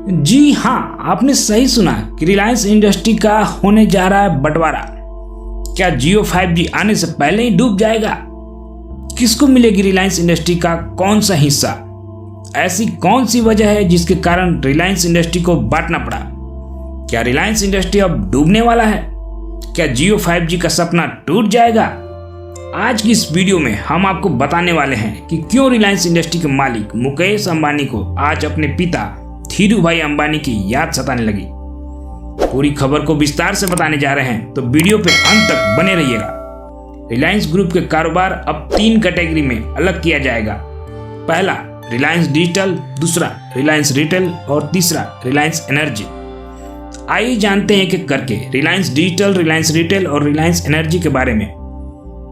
जी हाँ, आपने सही सुना कि रिलायंस इंडस्ट्री का होने जा रहा है बंटवारा। क्या जियो 5G आने से पहले ही डूब जाएगा? किसको मिलेगी रिलायंस इंडस्ट्री का कौन सा हिस्सा? ऐसी कौन सी वजह है जिसके कारण रिलायंस इंडस्ट्री को बांटना पड़ा? क्या रिलायंस इंडस्ट्री अब डूबने वाला है? क्या जियो 5G का सपना टूट जाएगा? आज की इस वीडियो में हम आपको बताने वाले हैं कि क्यों रिलायंस इंडस्ट्री के मालिक मुकेश अंबानी को आज अपने पिता धीरू भाई अंबानी की याद सताने लगी। पूरी खबर को विस्तार से बताने जा रहे हैं, तो वीडियो पे अंत तक बने रहिएगा। रिलायंस ग्रुप के कारोबार अब 3 कैटेगरी में अलग किया जाएगा। पहला रिलायंस डिजिटल, दूसरा रिलायंस रिटेल और तीसरा रिलायंस एनर्जी। आइए जानते हैं एक एक करके रिलायंस डिजिटल, रिलायंस रिटेल और रिलायंस एनर्जी के बारे में।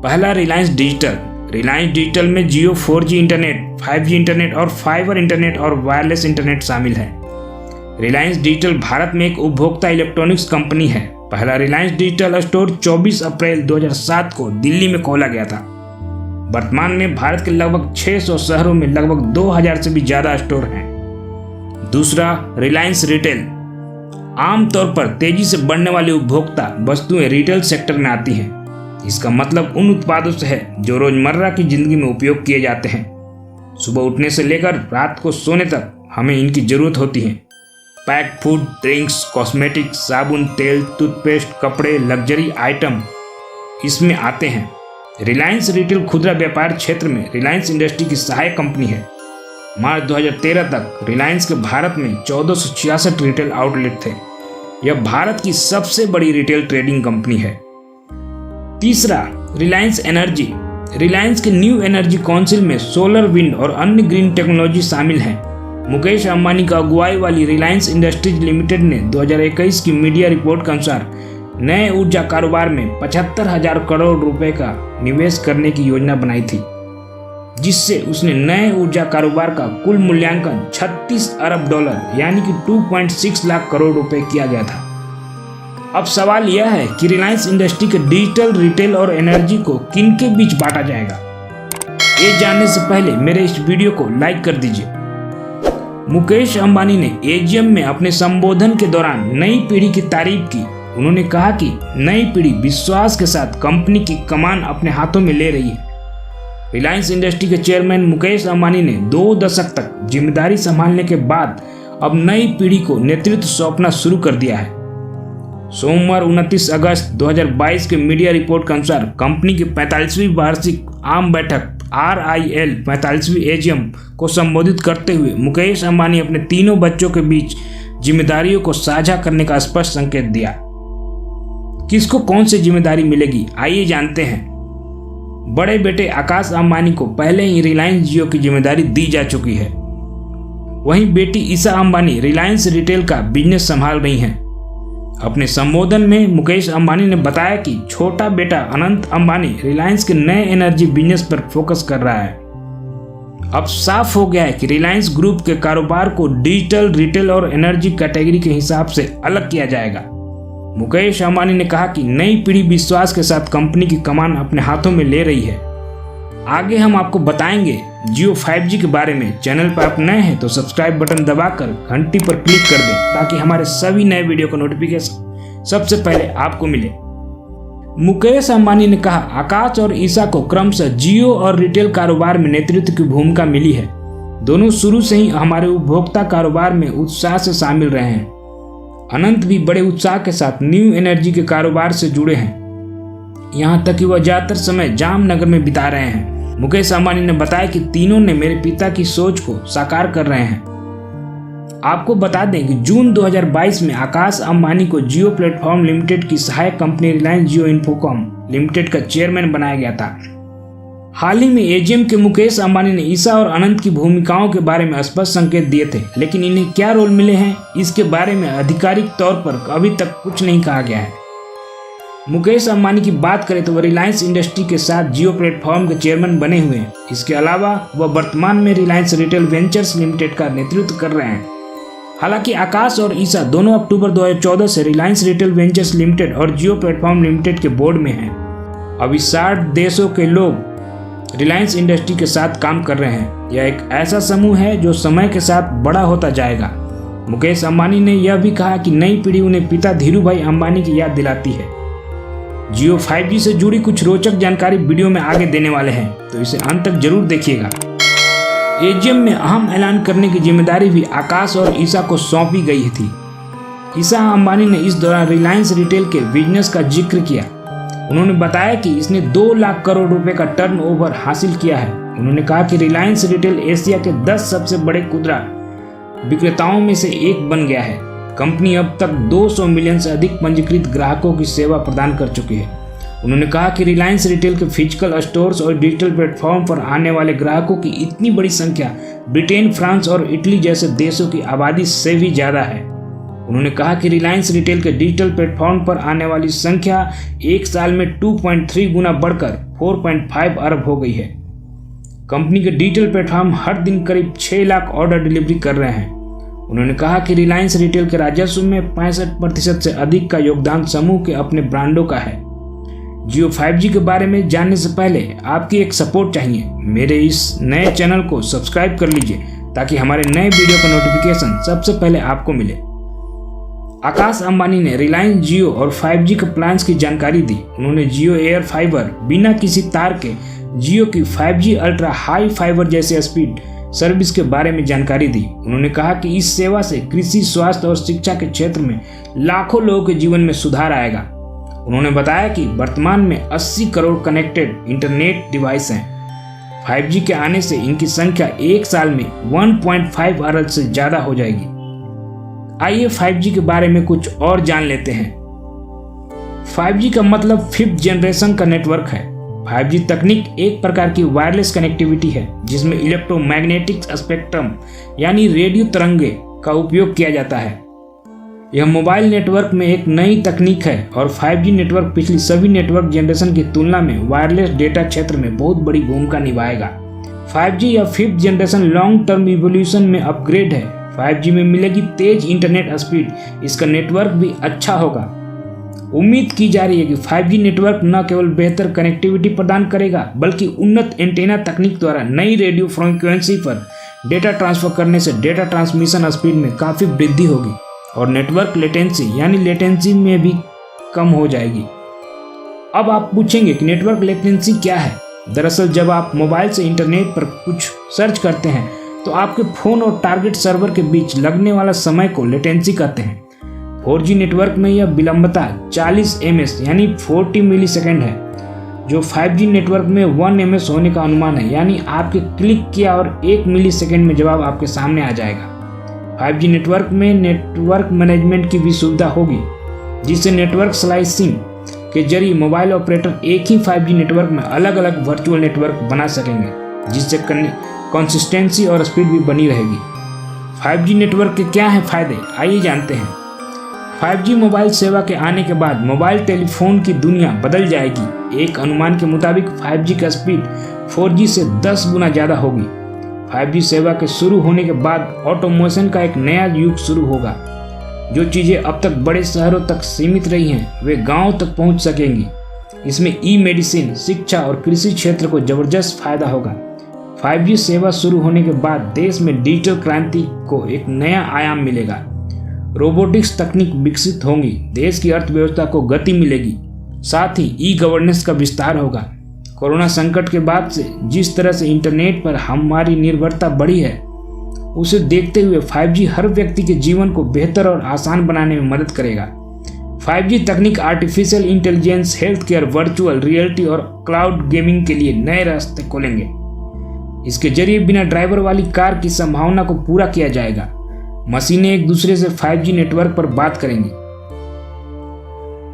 पहला रिलायंस डिजिटल। रिलायंस डिजिटल में जियो 4G इंटरनेट, 5G इंटरनेट और फाइबर इंटरनेट और वायरलेस इंटरनेट शामिल है। रिलायंस डिजिटल भारत में एक उपभोक्ता इलेक्ट्रॉनिक्स कंपनी है। पहला रिलायंस डिजिटल स्टोर 24 अप्रैल 2007 को दिल्ली में खोला गया था। वर्तमान में भारत के लगभग 600 शहरों में लगभग 2000 से भी ज्यादा स्टोर हैं। दूसरा रिलायंस रिटेल। आमतौर पर तेजी से बढ़ने वाली उपभोक्ता वस्तुएं रिटेल सेक्टर में आती हैं। इसका मतलब उन उत्पादों से है जो रोजमर्रा की जिंदगी में उपयोग किए जाते हैं। सुबह उठने से लेकर रात को सोने तक हमें इनकी जरूरत होती है। पैक्ड फूड, ड्रिंक्स, कॉस्मेटिक्स, साबुन, तेल, टूथपेस्ट, कपड़े, लग्जरी आइटम इसमें आते हैं। रिलायंस रिटेल खुदरा व्यापार क्षेत्र में रिलायंस इंडस्ट्री की सहायक कंपनी है। मार्च 2013 तक रिलायंस के भारत में 1466 रिटेल आउटलेट थे। यह भारत की सबसे बड़ी रिटेल ट्रेडिंग कंपनी है। तीसरा रिलायंस एनर्जी। रिलायंस के न्यू एनर्जी काउंसिल में सोलर, विंड और अन्य ग्रीन टेक्नोलॉजी शामिल हैं। मुकेश अंबानी का अगुवाई वाली रिलायंस इंडस्ट्रीज लिमिटेड ने 2021 की मीडिया रिपोर्ट के अनुसार नए ऊर्जा कारोबार में 75,000 करोड़ रुपए का निवेश करने की योजना बनाई थी, जिससे उसने नए ऊर्जा कारोबार का कुल मूल्यांकन 36 अरब डॉलर यानी कि 2.6 लाख करोड़ रुपए किया गया था। अब सवाल यह है कि रिलायंस इंडस्ट्री के डिजिटल, रिटेल और एनर्जी को किन के बीच बांटा जाएगा। ये जानने से पहले मेरे इस वीडियो को लाइक कर दीजिए। मुकेश अंबानी ने एजीएम में अपने संबोधन के दौरान नई पीढ़ी की तारीफ की। उन्होंने कहा कि नई पीढ़ी विश्वास के साथ कंपनी की कमान अपने हाथों में ले रही है। रिलायंस इंडस्ट्री के चेयरमैन मुकेश अंबानी ने 2 दशक तक जिम्मेदारी संभालने के बाद अब नई पीढ़ी को नेतृत्व सौंपना शुरू कर दिया है। सोमवार 29 अगस्त 2022 के मीडिया रिपोर्ट के अनुसार कंपनी की 45वीं वार्षिक आम बैठक RIL 45वीं एजीएम को संबोधित करते हुए मुकेश अंबानी अपने तीनों बच्चों के बीच जिम्मेदारियों को साझा करने का स्पष्ट संकेत दिया। किसको कौन सी जिम्मेदारी मिलेगी, आइए जानते हैं। बड़े बेटे आकाश अंबानी को पहले ही रिलायंस जियो की जिम्मेदारी दी जा चुकी है। वहीं बेटी ईशा अंबानी रिलायंस रिटेल का बिजनेस संभाल रही हैं। अपने संबोधन में मुकेश अंबानी ने बताया कि छोटा बेटा अनंत अंबानी रिलायंस के नए एनर्जी बिजनेस पर फोकस कर रहा है। अब साफ हो गया है कि रिलायंस ग्रुप के कारोबार को डिजिटल, रिटेल और एनर्जी कैटेगरी के हिसाब से अलग किया जाएगा। मुकेश अंबानी ने कहा कि नई पीढ़ी विश्वास के साथ कंपनी की कमान अपने हाथों में ले रही है। आगे हम आपको बताएंगे जियो 5G के बारे में। चैनल पर आप नए हैं तो सब्सक्राइब बटन दबाकर घंटी पर क्लिक कर दें ताकि हमारे सभी नए वीडियो का नोटिफिकेशन सबसे पहले आपको मिले। मुकेश अंबानी ने कहा, आकाश और ईशा को क्रमशः जियो और रिटेल कारोबार में नेतृत्व की भूमिका मिली है। दोनों शुरू से ही हमारे उपभोक्ता कारोबार में उत्साह से शामिल रहे हैं। अनंत भी बड़े उत्साह के साथ न्यू एनर्जी के कारोबार से जुड़े हैं, यहाँ तक कि वह ज्यादातर समय जामनगर में बिता रहे हैं। मुकेश अंबानी ने बताया कि तीनों ने मेरे पिता की सोच को साकार कर रहे हैं। आपको बता दें कि जून 2022 में आकाश अंबानी को जियो प्लेटफॉर्म लिमिटेड की सहायक कंपनी रिलायंस जियो इन्फोकॉम लिमिटेड का चेयरमैन बनाया गया था। हाल ही में एजीएम के मुकेश अंबानी ने ईशा और अनंत की भूमिकाओं के बारे में स्पष्ट संकेत दिए थे, लेकिन इन्हें क्या रोल मिले हैं इसके बारे में आधिकारिक तौर पर अभी तक कुछ नहीं कहा गया है। मुकेश अंबानी की बात करें तो वह रिलायंस इंडस्ट्री के साथ जियो प्लेटफॉर्म के चेयरमैन बने हुए हैं। इसके अलावा वह वर्तमान में रिलायंस रिटेल वेंचर्स लिमिटेड का नेतृत्व कर रहे हैं। हालांकि आकाश और ईशा दोनों अक्टूबर 2014 से रिलायंस रिटेल वेंचर्स लिमिटेड और जियो प्लेटफॉर्म लिमिटेड के बोर्ड में हैं। अभी 60 देशों के लोग रिलायंस इंडस्ट्री के साथ काम कर रहे हैं। यह एक ऐसा समूह है जो समय के साथ बड़ा होता जाएगा। मुकेश अंबानी ने यह भी कहा कि नई पीढ़ी उन्हें पिता धीरूभाई अंबानी की याद दिलाती है। जियो 5G से जुड़ी कुछ रोचक जानकारी वीडियो में आगे देने वाले हैं, तो इसे अंत तक जरूर देखिएगा। एजीएम में अहम ऐलान करने की जिम्मेदारी भी आकाश और ईशा को सौंपी गई थी। ईशा अंबानी ने इस दौरान रिलायंस रिटेल के बिजनेस का जिक्र किया। उन्होंने बताया कि इसने 2 लाख करोड़ रुपए का टर्नओवर हासिल किया है। उन्होंने कहा कि रिलायंस रिटेल एशिया के 10 सबसे बड़े खुदरा विक्रेताओं में से एक बन गया है। कंपनी अब तक 200 मिलियन से अधिक पंजीकृत ग्राहकों की सेवा प्रदान कर चुकी है। उन्होंने कहा कि रिलायंस रिटेल के फिजिकल स्टोर्स और डिजिटल प्लेटफॉर्म पर आने वाले ग्राहकों की इतनी बड़ी संख्या ब्रिटेन, फ्रांस और इटली जैसे देशों की आबादी से भी ज़्यादा है। उन्होंने कहा कि रिलायंस रिटेल के डिजिटल प्लेटफॉर्म पर आने वाली संख्या एक साल में 2.3 गुना बढ़कर 4.5 अरब हो गई है। कंपनी के डिजिटल प्लेटफॉर्म हर दिन करीब 6 लाख ऑर्डर डिलीवरी कर रहे हैं। उन्होंने कहा कि रिलायंस रिटेल के राजस्व में 65% से अधिक का योगदान समूह के अपने ब्रांडों का है। जियो 5G के बारे में जानने से पहले आपकी एक सपोर्ट चाहिए। मेरे इस नए चैनल को सब्सक्राइब कर लीजिए ताकि हमारे नए वीडियो का नोटिफिकेशन सबसे पहले आपको मिले। आकाश अंबानी ने रिलायंस जियो और 5G के प्लान्स की जानकारी दी। उन्होंने जियो एयर फाइबर बिना किसी तार के जियो की 5G अल्ट्रा हाई फाइबर जैसे स्पीड सर्विस के बारे में जानकारी दी। उन्होंने कहा कि इस सेवा से कृषि, स्वास्थ्य और शिक्षा के क्षेत्र में लाखों लोगों के जीवन में सुधार आएगा। उन्होंने बताया कि वर्तमान में 80 करोड़ कनेक्टेड इंटरनेट डिवाइस हैं। 5G के आने से इनकी संख्या एक साल में 1.5 अरब से ज़्यादा हो जाएगी। आइए 5G के बारे में कुछ और जान लेते हैं। 5G का मतलब 5th जनरेशन का नेटवर्क है। 5G तकनीक एक प्रकार की वायरलेस कनेक्टिविटी है जिसमें इलेक्ट्रोमैग्नेटिक स्पेक्ट्रम यानी रेडियो तरंगे का उपयोग किया जाता है। यह मोबाइल नेटवर्क में एक नई तकनीक है और 5G नेटवर्क पिछली सभी नेटवर्क जनरेशन की तुलना में वायरलेस डेटा क्षेत्र में बहुत बड़ी भूमिका निभाएगा। 5G या 5th generation long term evolution में अपग्रेड है। 5G में मिलेगी तेज इंटरनेट स्पीड, इसका नेटवर्क भी अच्छा होगा। उम्मीद की जा रही है कि 5G नेटवर्क न केवल बेहतर कनेक्टिविटी प्रदान करेगा बल्कि उन्नत एंटेना तकनीक द्वारा नई रेडियो फ्रीक्वेंसी पर डेटा ट्रांसफर करने से डेटा ट्रांसमिशन स्पीड में काफ़ी वृद्धि होगी और नेटवर्क लेटेंसी यानी लेटेंसी में भी कम हो जाएगी। अब आप पूछेंगे कि नेटवर्क लेटेंसी क्या है। दरअसल जब आप मोबाइल से इंटरनेट पर कुछ सर्च करते हैं तो आपके फ़ोन और टारगेट सर्वर के बीच लगने वाला समय को लेटेंसी कहते हैं। 4G नेटवर्क में यह विलंबता 40 ms यानी 40 मिलीसेकंड है, जो 5G नेटवर्क में 1 ms होने का अनुमान है, यानी आपके क्लिक किया और 1 मिलीसेकंड में जवाब आपके सामने आ जाएगा। 5G नेटवर्क में नेटवर्क मैनेजमेंट की भी सुविधा होगी, जिससे नेटवर्क स्लाइसिंग के जरिए मोबाइल ऑपरेटर एक ही 5G नेटवर्क में अलग अलग वर्चुअल नेटवर्क बना सकेंगे, जिससे कंसिस्टेंसी और स्पीड भी बनी रहेगी। 5G नेटवर्क के क्या हैं फ़ायदे, आइए जानते हैं। 5G मोबाइल सेवा के आने के बाद मोबाइल टेलीफोन की दुनिया बदल जाएगी। एक अनुमान के मुताबिक 5G का स्पीड 4G से 10 गुना ज़्यादा होगी। 5G सेवा के शुरू होने के बाद ऑटोमेशन का एक नया युग शुरू होगा। जो चीज़ें अब तक बड़े शहरों तक सीमित रही हैं वे गाँव तक पहुँच सकेंगी। इसमें ई-मेडिसिन, शिक्षा और कृषि क्षेत्र को ज़बरदस्त फायदा होगा। 5G सेवा शुरू होने के बाद देश में डिजिटल क्रांति को एक नया आयाम मिलेगा। रोबोटिक्स तकनीक विकसित होंगी, देश की अर्थव्यवस्था को गति मिलेगी, साथ ही ई गवर्नेंस का विस्तार होगा। कोरोना संकट के बाद से जिस तरह से इंटरनेट पर हमारी निर्भरता बढ़ी है, उसे देखते हुए 5G हर व्यक्ति के जीवन को बेहतर और आसान बनाने में मदद करेगा। 5G तकनीक artificial intelligence, health care, virtual reality और क्लाउड गेमिंग के लिए नए रास्ते खोलेंगे। इसके जरिए बिना ड्राइवर वाली कार की संभावना को पूरा किया जाएगा। मशीनें एक दूसरे से 5G नेटवर्क पर बात करेंगी।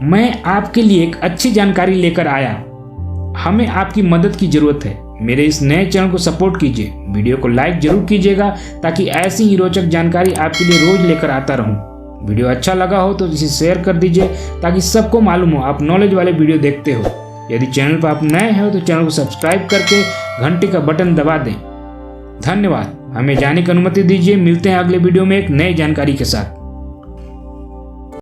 मैं आपके लिए एक अच्छी जानकारी लेकर आया। हमें आपकी मदद की जरूरत है। मेरे इस नए चैनल को सपोर्ट कीजिए, वीडियो को लाइक जरूर कीजिएगा ताकि ऐसी ही रोचक जानकारी आपके लिए रोज लेकर आता रहूं। वीडियो अच्छा लगा हो तो इसे शेयर कर दीजिए ताकि सबको मालूम हो आप नॉलेज वाले वीडियो देखते हो। यदि चैनल पर आप नए हैं तो चैनल को सब्सक्राइब करके घंटे का बटन दबा दें। धन्यवाद। हमें जाने की अनुमति दीजिए। मिलते हैं अगले वीडियो में एक नई जानकारी के साथ।